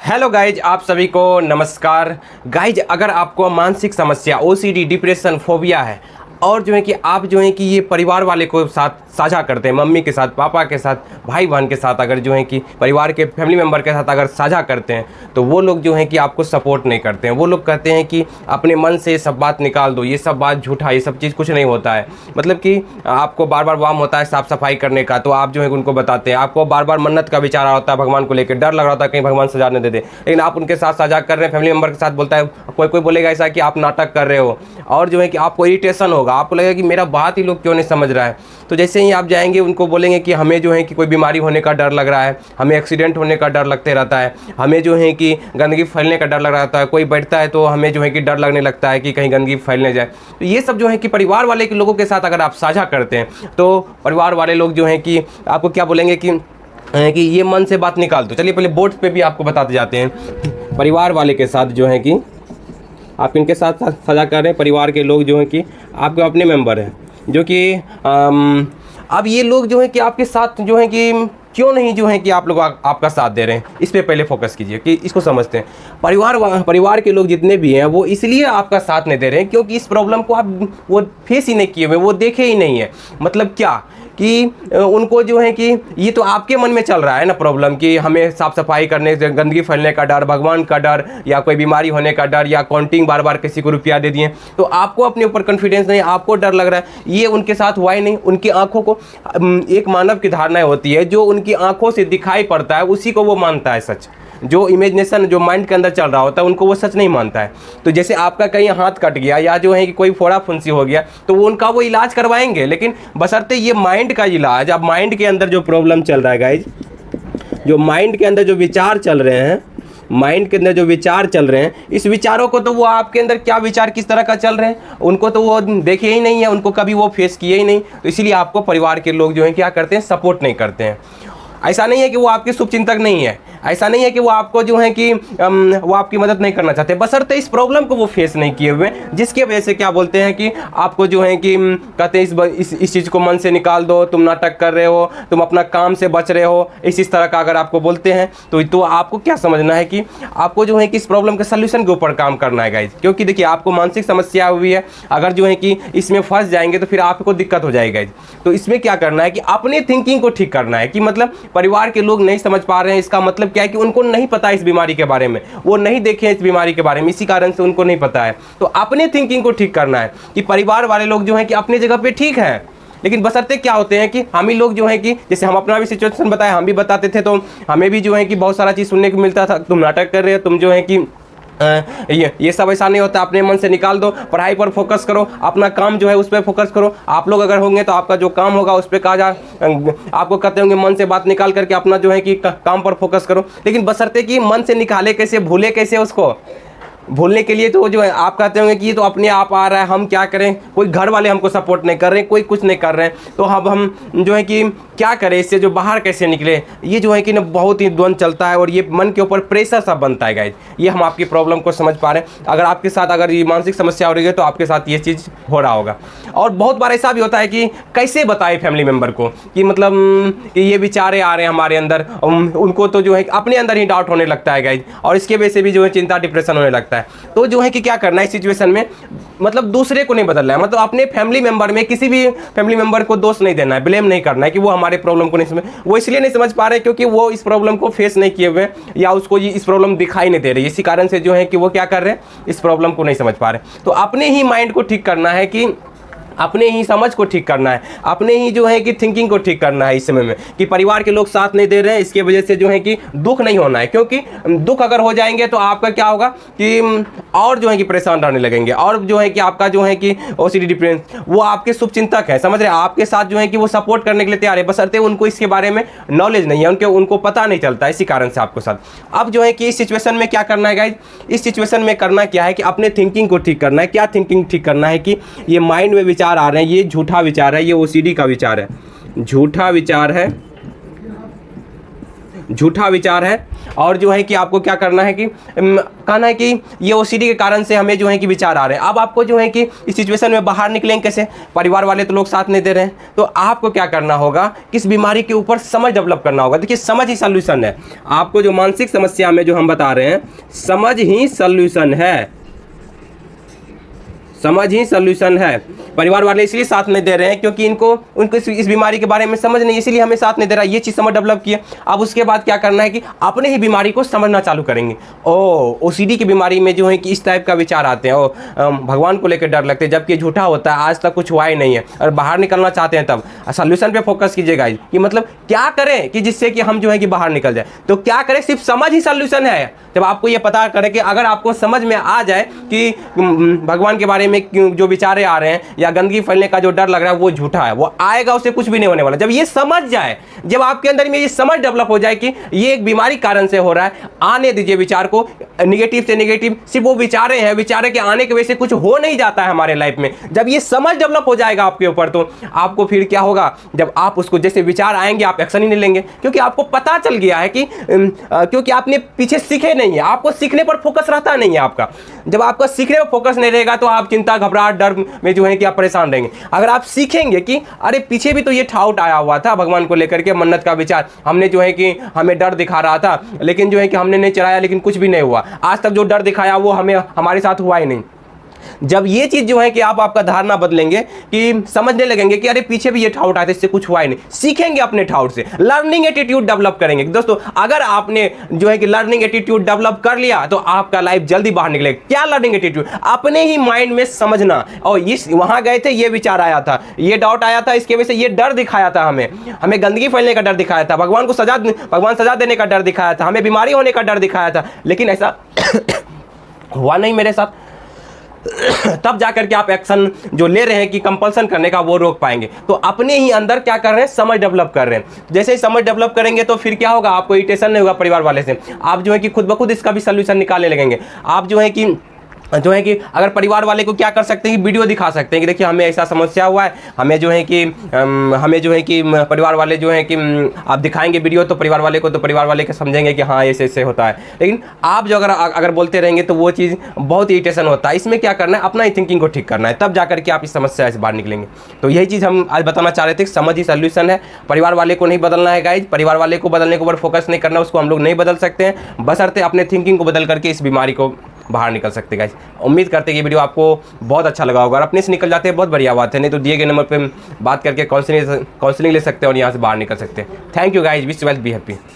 Hello guys, आप सभी को नमस्कार। गाइज, अगर आपको मानसिक समस्या ओसीडी, डिप्रेशन, फोबिया है और जो है कि आप जो है कि ये परिवार वाले को साथ साझा करते हैं, मम्मी के साथ, पापा के साथ, भाई बहन के साथ, अगर जो है कि परिवार के फैमिली मेम्बर के साथ अगर साझा करते हैं तो वो लोग जो है कि आपको सपोर्ट नहीं करते हैं। वो लोग कहते हैं कि अपने मन से सब बात निकाल दो, ये सब बात झूठा, ये सब चीज़ कुछ नहीं होता है। मतलब कि आपको बार बार वाम होता है साफ़ सफाई करने का, तो आप जो है उनको बताते हैं। आपको बार बार मन्नत का विचार आ होता है भगवान को लेकर, डर लग रहा होता है कहीं भगवान सजा न दे दे, लेकिन आप उनके साथ साझा कर रहे हैं, फैमिली मेम्बर के साथ बोलता है। कोई कोई बोलेगा ऐसा कि आप नाटक कर रहे हो, और जो है कि आपको इरिटेशन होगा, आपको लगेगा कि मेरा बात ही लोग क्यों नहीं समझ रहा है। तो जैसे ही आप जाएंगे उनको बोलेंगे कि हमें जो है कि कोई बीमारी होने का डर लग रहा है, हमें एक्सीडेंट होने का डर लगते रहता है, हमें जो है कि गंदगी फैलने का डर लग रहा है, कोई बैठता है तो हमें जो है कि डर लगने लगता है कि कहीं गंदगी फैलने जाए। तो ये सब जो है कि परिवार वाले के लोगों के साथ अगर आप साझा करते हैं तो परिवार वाले लोग जो हैं कि आपको क्या बोलेंगे कि ये मन से बात निकाल दो। चलिए पहले बोर्ड पे भी आपको बताते जाते हैं। परिवार वाले के साथ जो है कि आप इनके साथ साझा कर रहे हैं, परिवार के लोग जो हैं कि आपके अपने मेंबर हैं, जो कि अब ये लोग जो है कि आपके साथ जो है कि क्यों नहीं जो है कि आप लोग आपका साथ दे रहे हैं, इस पे पहले फोकस कीजिए कि इसको समझते हैं। परिवार के लोग जितने भी हैं वो इसलिए आपका साथ नहीं दे रहे हैं क्योंकि इस प्रॉब्लम को आप वो फेस ही नहीं किए हुए, वो देखे ही नहीं है। मतलब क्या कि उनको जो है कि ये तो आपके मन में चल रहा है ना प्रॉब्लम, कि हमें साफ़ सफाई करने से गंदगी फैलने का डर, भगवान का डर, या कोई बीमारी होने का डर, या काउंटिंग बार बार किसी को रुपया दे दिए तो आपको अपने ऊपर कॉन्फिडेंस नहीं, आपको डर लग रहा है। ये उनके साथ हुआ ही नहीं। उनकी आंखों को, एक मानव की धारणा होती है, जो उनकी आंखों से दिखाई पड़ता है उसी को वो मानता है सच। जो इमेजिनेशन जो माइंड के अंदर चल रहा होता है उनको वो सच नहीं मानता है। तो जैसे आपका कहीं हाथ कट गया या जो है कि कोई फोड़ा फुंसी हो गया तो वो उनका वो इलाज करवाएंगे, लेकिन बशर्ते ये माइंड का इलाज, अब माइंड के अंदर जो प्रॉब्लम चल रहा है गाइज, जो माइंड के अंदर जो विचार चल रहे हैं, माइंड के अंदर जो विचार चल रहे हैं, इस विचारों को तो वो आपके अंदर क्या विचार किस तरह का चल रहे हैं उनको तो वो देखे ही नहीं है, उनको कभी वो फेस किए ही नहीं। तो इसीलिए आपको परिवार के लोग जो हैं क्या करते हैं, सपोर्ट नहीं करते हैं। ऐसा नहीं है कि वो आपके शुभ चिंतक नहीं है, ऐसा नहीं है कि वो आपको जो है कि वो आपकी मदद नहीं करना चाहते, बशर्ते इस प्रॉब्लम को वो फेस नहीं किए हुए, जिसके वजह से क्या बोलते हैं कि आपको जो है कि कहते हैं इस चीज़ को मन से निकाल दो, तुम नाटक कर रहे हो, तुम अपना काम से बच रहे हो, इस तरह का अगर आपको बोलते हैं तो आपको क्या समझना है कि आपको जो है कि इस प्रॉब्लम के सोल्यूशन के ऊपर काम करना है गाइज। क्योंकि देखिए आपको मानसिक समस्या हुई है, अगर जो है कि इसमें फंस जाएंगे तो फिर आपको दिक्कत हो जाएगी गाइज। तो इसमें क्या करना है कि अपने थिंकिंग को ठीक करना है, कि मतलब परिवार के लोग नहीं समझ पा रहे हैं, इसका मतलब क्या है कि उनको नहीं पता इस बीमारी के बारे में, वो नहीं देखे इस बीमारी के बारे में, इसी कारण से उनको नहीं पता है। तो अपने थिंकिंग को ठीक करना है कि परिवार वाले लोग जो हैं कि अपनी जगह पे ठीक है, लेकिन बशर्ते क्या होते हैं कि हम ही लोग जो है कि जैसे हम अपना भी सिचुएशन बताए, हम भी बताते थे तो हमें भी जो है कि बहुत सारा चीज़ सुनने को मिलता था, तुम नाटक कर रहे हो, तुम जो है कि ये सब ऐसा नहीं होता, अपने मन से निकाल दो, पढ़ाई पर फोकस करो, अपना काम जो है उस पर फोकस करो। आप लोग अगर होंगे तो आपका जो काम होगा उस पर कहा जा, आपको कहते होंगे मन से बात निकाल करके अपना जो है कि काम पर फोकस करो, लेकिन बशर्ते कि मन से निकाले कैसे, भूले कैसे उसको। भूलने के लिए तो जो है आप कहते होंगे कि ये तो अपने आप आ रहा है, हम क्या करें, कोई घर वाले हमको सपोर्ट नहीं कर रहे हैं, कोई कुछ नहीं कर रहे हैं, तो अब हम जो है कि क्या करें, इससे जो बाहर कैसे निकले। ये जो है कि ना बहुत ही द्वंद चलता है और ये मन के ऊपर प्रेशर सा बनता है गाइज। ये हम आपकी प्रॉब्लम को समझ पा रहे हैं। अगर आपके साथ अगर ये मानसिक समस्या हो रही है तो आपके साथ ये चीज़ हो रहा होगा। और बहुत बार ऐसा भी होता है कि कैसे बताए फैमिली मेम्बर को कि मतलब कि ये विचारे आ रहे हैं हमारे अंदर, उनको तो जो है अपने अंदर ही डाउट होने लगता है गाइज, और इसके वजह से भी जो है चिंता, डिप्रेशन होने लगता है। तो जो है कि क्या करना है इस सिचुएशन में, मतलब दूसरे को नहीं बदलना है, मतलब अपने फैमिली मेंबर में किसी भी फैमिली मेंबर को दोष नहीं देना है, ब्लेम नहीं करना है कि वो हमारे प्रॉब्लम को नहीं समझ, वो इसलिए नहीं समझ पा रहे क्योंकि वो इस प्रॉब्लम को फेस नहीं किए हुए, या उसको ये इस प्रॉब्लम दिखाई नहीं दे रही, इसी कारण से जो है कि वो क्या कर रहे हैं, इस प्रॉब्लम को नहीं समझ पा रहे। तो अपने ही माइंड को ठीक करना है, कि अपने ही समझ को ठीक करना है, अपने ही जो है कि थिंकिंग को ठीक करना है इस समय में, कि परिवार के लोग साथ नहीं दे रहे हैं, इसके वजह से जो है कि दुख नहीं होना है, क्योंकि दुख अगर हो जाएंगे तो आपका क्या होगा कि और जो है कि परेशान रहने लगेंगे, और जो है कि आपका जो है कि ओसीडी, डिप्रेशन, वो आपके शुभ चिंतक है, समझ रहे हैं, आपके साथ जो है कि वो सपोर्ट करने के लिए तैयार है, बशर्ते उनको इसके बारे में नॉलेज नहीं है, उनको पता नहीं चलता, इसी कारण से आपको साथ। अब जो है कि इस सिचुएशन में क्या करना है गाइज, इस सिचुएशन में करना क्या है कि अपने थिंकिंग को ठीक करना है। क्या थिंकिंग ठीक करना है कि ये माइंड में विचार आ रहे हैं, ये झूठा विचार है, ये ओसीडी का विचार है, झूठा विचार है, झूठा विचार है। और जो है कि आपको क्या करना है कि कहना है कि ये ओसीडी के कारण से हमें जो है कि विचार आ रहे हैं। अब आपको जो है कि इस सिचुएशन में बाहर निकलेंगे कैसे, परिवार वाले तो लोग साथ नहीं दे रहे हैं, तो आपको क्या करना होगा कि इस बीमारी के ऊपर समझ डेवलप करना होगा। देखिए समझ ही सॉल्यूशन है। आपको जो मानसिक समस्या में जो हम बता रहे हैं, समझ ही सॉल्यूशन है, समझ ही सॉल्यूशन है। परिवार वाले इसलिए साथ नहीं दे रहे हैं क्योंकि उनको इस बीमारी के बारे में समझ नहीं, इसीलिए हमें साथ नहीं दे रहा। ये चीज़ समझ डेवलप किया। अब उसके बाद क्या करना है कि अपने ही बीमारी को समझना चालू करेंगे। ओसीडी की बीमारी में जो है कि इस टाइप का विचार आते हैं, भगवान को लेकर डर लगते हैं, जबकि झूठा होता है, आज तक कुछ हुआ ही नहीं है और बाहर निकलना चाहते हैं। तब सॉल्यूशन पे फोकस कीजिएगा कि मतलब क्या करें कि जिससे कि हम जो है कि बाहर निकल जाए। तो क्या करें, सिर्फ समझ ही सॉल्यूशन है। जब आपको ये पता करें कि अगर आपको समझ में आ जाए कि भगवान के बारे में जो विचारे आ रहे हैं या गंदगी फैलने का जो डर लग रहा है वो झूठा है, वो आएगा, उससे कुछ भी नहीं होने वाला। जब ये समझ जाए, जब आपके अंदर में ये समझ डेवलप हो जाए कि ये एक बीमारी कारण से हो रहा है, आने दीजिए विचार को। निगेटिव से निगेटिव सिर्फ वो विचारे हैं, विचारे के आने की वजह से कुछ हो नहीं जाता है हमारे लाइफ में। जब ये समझ डेवलप हो जाएगा आपके ऊपर, तो आपको फिर क्या होगा, जब आप उसको जैसे विचार आएंगे आप एक्शन ही नहीं लेंगे, क्योंकि आपको पता चल गया है कि क्योंकि आपने पीछे सीखे नहीं है। आपको सीखने पर फोकस रहता नहीं है आपका। जब आपका सीखने पर फोकस नहीं रहेगा तो आप चिंता, घबराहट, डर में जो है कि आप परेशान रहेंगे। अगर आप सीखेंगे कि अरे पीछे भी तो ये ठाउट आया हुआ था भगवान को लेकर के, मन्नत का विचार, हमने जो है कि हमें डर दिखा रहा था, लेकिन जो है कि हमने नहीं चलाया, लेकिन कुछ भी नहीं हुआ। आज तक जो डर दिखाया वो हमारे साथ हुआ ही नहीं। जब ये चीज जो है कि आपका धारणा बदलेंगे कि समझने लगेंगे कि अरे पीछे भी ये ठाउट आया था, इससे कुछ हुआ ही नहीं, सीखेंगे अपने ठाउट से, लर्निंग एटीट्यूड डेवलप करेंगे। दोस्तों अगर आपने जो है कि लर्निंग एटीट्यूड डेवलप कर लिया तो आपका लाइफ जल्दी बाहर निकलेगा। क्या लर्निंग एटीट्यूड? अपने ही माइंड में समझना, और इस वहां गए थे, ये विचार आया था, ये डाउट आया था, इसके वजह से ये डर दिखाया था, हमें गंदगी फैलने का डर दिखाया था, भगवान सजा देने का डर दिखाया था, हमें बीमारी होने का डर दिखाया था, लेकिन ऐसा हुआ नहीं मेरे साथ। तब जाकर के आप एक्शन जो ले रहे हैं कि कंपल्सन करने का, वो रोक पाएंगे। तो अपने ही अंदर क्या कर रहे हैं, समझ डेवलप कर रहे हैं। जैसे ही समझ डेवलप करेंगे तो फिर क्या होगा, आपको इरिटेशन नहीं होगा परिवार वाले से। आप जो है कि खुद ब खुद इसका भी सोल्यूशन निकालने लगेंगे। आप जो है कि अगर परिवार वाले को क्या कर सकते हैं कि वीडियो दिखा सकते हैं कि देखिए हमें ऐसा समस्या हुआ है, हमें जो है कि परिवार वाले जो है कि आप दिखाएंगे वीडियो, तो परिवार वाले को, तो परिवार वाले के समझेंगे कि हाँ ऐसे ऐसे होता है। लेकिन आप जो अगर बोलते रहेंगे तो वो चीज़ बहुत इरिटेशन होता है। इसमें क्या करना है, अपना ही थिंकिंग को ठीक करना है, तब जाकर के आप इस समस्या से बाहर निकलेंगे। तो यही चीज़ हम आज बताना चाह रहे थे, समझ ही सोल्यूशन है। परिवार वाले को नहीं बदलना है गाइज, परिवार वाले को बदलने के ऊपर फोकस नहीं करना, उसको हम लोग नहीं बदल सकते हैं, बशर्ते अपने थिंकिंग को बदल करके इस बीमारी को बाहर निकल सकते हैं गाइस। उम्मीद करते हैं कि वीडियो आपको बहुत अच्छा लगा होगा। और अपने से निकल जाते हैं बहुत बढ़िया बात है, नहीं तो दिए गए नंबर पे बात करके काउंसलिंग ले सकते हैं और यहाँ से बाहर निकल सकते हैं। Thank you guys, wish you well, be happy.